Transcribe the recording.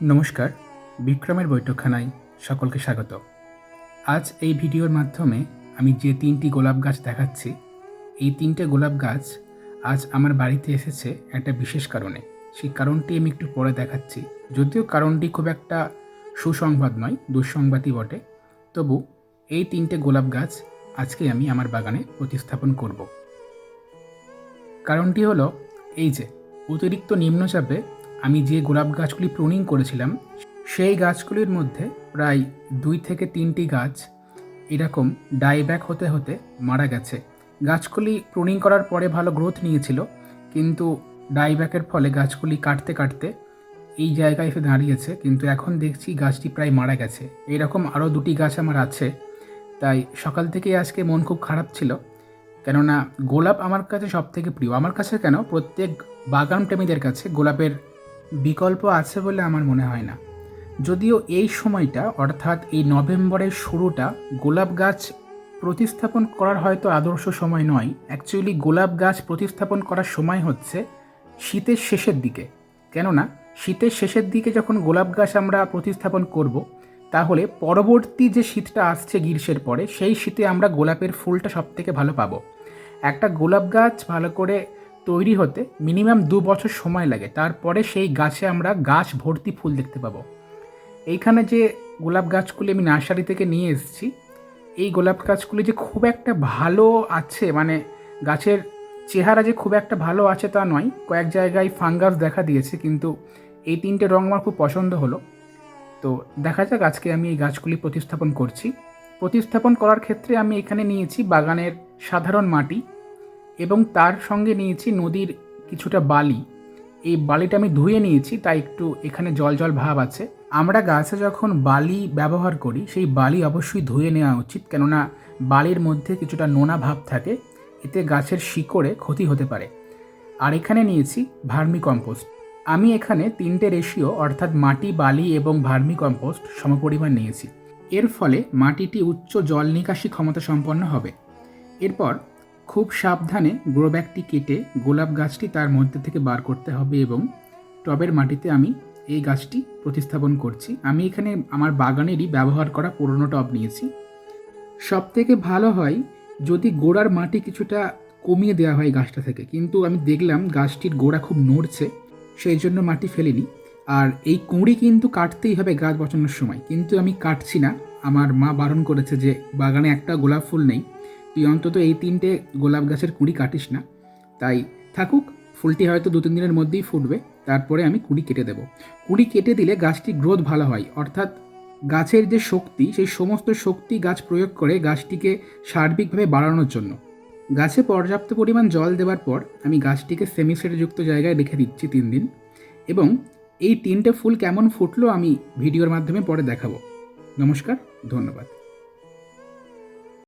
নমস্কার, বিক্রমের বৈঠকখানায় সকলকে স্বাগত। আজ এই ভিডিওর মাধ্যমে আমি যে ৩টি গোলাপ গাছ দেখাচ্ছি, এই ৩টে গোলাপ গাছ আজ আমার বাড়িতে এসেছে একটা বিশেষ কারণে। সেই কারণটি আমি একটু পরে দেখাচ্ছি। যদিও কারণটি খুব একটা সুসংবাদ নয়, দুঃসংবাদই বটে। তবু এই ৩টে গোলাপ গাছ আজকে আমি আমার বাগানে প্রতিস্থাপন করব। কারণটি হলো এই যে অতিরিক্ত নিম্নচাপে আমি যে গোলাপ গাছগুলি প্রুনিং করেছিলাম, সেই গাছগুলির মধ্যে প্রায় ২ থেকে ৩টি গাছ এরকম ডাইব্যাক হতে হতে মারা গেছে। গাছগুলি প্রুনিং করার পরে ভালো গ্রোথ নিয়েছিল, কিন্তু ডাইব্যাকের ফলে গাছগুলি কাটতে কাটতে এই জায়গায় এসে দাঁড়িয়েছে, কিন্তু এখন দেখছি গাছটি প্রায় মারা গেছে। এরকম আরও ২টি গাছ আমার আছে। তাই সকাল থেকেই আজকে মন খুব খারাপ ছিল, কেননা গোলাপ আমার কাছে সবথেকে প্রিয়। আমার কাছে কেন, প্রত্যেক বাগান প্রেমীদের কাছে গোলাপের বিকল্প আছে বলে আমার মনে হয় না। যদিও এই সময়টা, অর্থাৎ এই নভেম্বরের শুরুটা গোলাপ গাছ প্রতিস্থাপন করার হয়তো আদর্শ সময় নয়। অ্যাকচুয়ালি গোলাপ গাছ প্রতিস্থাপন করার সময় হচ্ছে শীতের শেষের দিকে। কেননা শীতের শেষের দিকে যখন গোলাপ গাছ আমরা প্রতিস্থাপন করব, তাহলে পরবর্তী যে শীতটা আসছে গ্রীষ্মের পরে, সেই শীতে আমরা গোলাপের ফুলটা সবথেকে ভালো পাবো। একটা গোলাপ গাছ ভালো করে তৈরি হতে মিনিমাম ২ বছর সময় লাগে, তারপরে সেই গাছে আমরা গাছ ভর্তি ফুল দেখতে পাবো। এইখানে যে গোলাপ গাছগুলি আমি নার্সারি থেকে নিয়ে এসেছি, এই গোলাপ গাছগুলি যে খুব একটা ভালো আছে, মানে গাছের চেহারা যে খুব একটা ভালো আছে তা নয়। কয়েক জায়গায় ফাঙ্গাস দেখা দিয়েছে, কিন্তু এই ৩টে রঙ আমার খুব পছন্দ হলো। তো দেখা যাক, আজকে আমি এই গাছগুলি প্রতিস্থাপন করছি। প্রতিস্থাপন করার ক্ষেত্রে আমি এখানে নিয়েছি বাগানের সাধারণ মাটি এবং তার সঙ্গে নিয়েছি নদীর কিছুটা বালি। এই বালিটা আমি ধুয়ে নিয়েছি, তাই একটু এখানে জল জল ভাব আছে। আমরা গাছে যখন বালি ব্যবহার করি, সেই বালি অবশ্যই ধুয়ে নেওয়া উচিত, কেননা বালির মধ্যে কিছুটা নোনা ভাব থাকে, এতে গাছের শিকড়ে ক্ষতি হতে পারে। আর এখানে নিয়েছি ভার্মি কম্পোস্ট। আমি এখানে ৩টে রেশিও, অর্থাৎ মাটি, বালি এবং ভার্মি কম্পোস্ট সমপরিমাণ নিয়েছি। এর ফলে মাটিটি উচ্চ জল নিকাশি ক্ষমতা সম্পন্ন হবে। এরপর খুব সাবধানে গ্রো ব্যাগটি কেটে গোলাপ গাছটি তার মধ্যে থেকে বার করতে হবে এবং টবের মাটিতে আমি এই গাছটি প্রতিস্থাপন করছি। আমি এখানে আমার বাগানেরই ব্যবহার করা পুরনো টব নিয়েছি। সবথেকে ভালো হয় যদি গোড়ার মাটি কিছুটা কমিয়ে দেওয়া হয় গাছটা থেকে, কিন্তু আমি দেখলাম গাছটির গোড়া খুব নড়ছে, সেই জন্য মাটি ফেলিনি। আর এই কুঁড়ি কিন্তু কাটতেই হবে গাছ বাঁচানোর সময়, কিন্তু আমি কাটছি না। আমার মা বারণ করেছে যে বাগানে একটা গোলাপ ফুল নেই, তুই অন্তত এই ৩টে গোলাপ গাছের কুঁড়ি কাটিস না। তাই থাকুক, ফুলটি হয়তো ২-৩ দিনের মধ্যেই ফুটবে, তারপরে আমি কুঁড়ি কেটে দেবো। কুঁড়ি কেটে দিলে গাছটির গ্রোথ ভালো হয়, অর্থাৎ গাছের যে শক্তি, সেই সমস্ত শক্তি গাছ প্রয়োগ করে গাছটিকে সার্বিকভাবে বাড়ানোর জন্য। গাছে পর্যাপ্ত পরিমাণ জল দেওয়ার পর আমি গাছটিকে সেমিসেটযুক্ত জায়গায় রেখে দিচ্ছি ৩ দিন, এবং এই ৩টে ফুল কেমন ফুটলো আমি ভিডিওর মাধ্যমে পরে দেখাবো। নমস্কার, ধন্যবাদ।